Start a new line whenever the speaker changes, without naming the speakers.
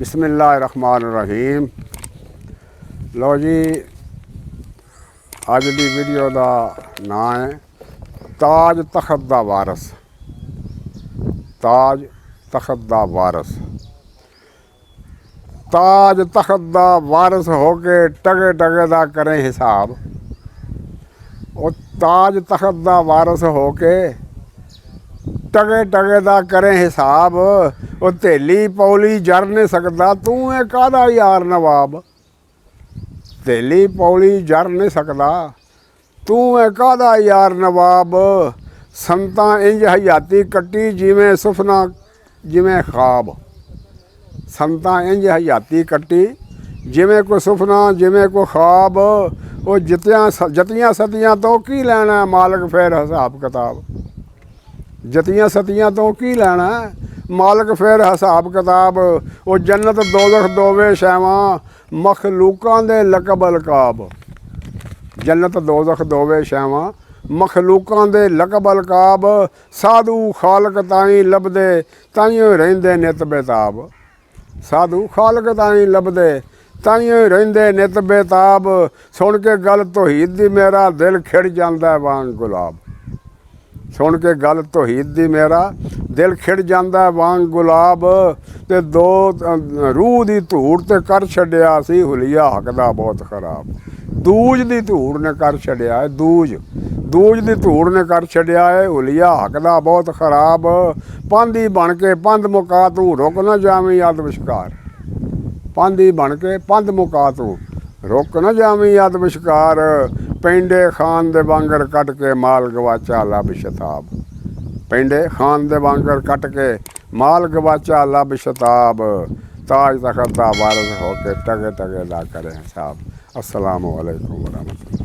बिस्मिल्लाहिर्रहमानिर्रहीम। लो जी, अज की वीडियो का नाम है ताज तखत दा वारस। ताज तखत दा वारस। ताज तखत दा वारस होके टगे टगे दा करें हिसाब। और ताज तखत दा वारस होके टगे टगे दा करें हिसाब। वो धेली पौली जर नहीं सकता, तू है कादा यार नवाब। धेली पौली जर नहीं सकता, तू है कादा यार नवाब। संतां इंज हयाती कट्टी जिमें सुफना जिमें ख्वाब। संतां इंज हयाती कट्टी जिमें कोई सुफना जिमें कोई ख्वाब। वो जतियां सतियां तो की लैना मालक फिर हिसाब किताब। जतियां सतियां तो की लैना मालक फिर हिसाब किताब। वो जन्नत दोज़ख दोवे शैवां मखलूकां दे लकब अलकाब। जन्नत दोज़ख दोवे शैवां मखलूकां दे लकब अलकाब। साधु खालक ताईं लभदे ताइयों रहिंदे नित बेताब। साधु खालक ताईं लभदे ताइयों रहिंदे नित बेताब। सुन के गल तौहीद दी मेरा दिल खिड़ जांदा वांग गुलाब। सुन के गल तौहीद दी मेरा दिल खिड़ जांदा वांग गुलाब। ते दो रूह दी धूड़ ते कर छड्डिया सी हुलिया हक दा बहुत खराब। दूज दी धूड़ ने कर छड्डिया है दूज दी धूड़ ने कर छड्डिया है हुलिया हक दा बहुत खराब। पांधी बन के पंध मुका तू रुक न जावीं अद विशकार। पांधी बन के पंध मुका तू रुक न जावीं अद विशकार। पेंडे खान दे वांगर कट के माल गवाचा लब शताब। पेंडे खान दे वांगर कट के माल गवाचा लब शताब। ताज तखत दा वारस होके टगे टगे दा करे हिसाब। अस्सलामु अलैकुम वरहमतुल्लाह।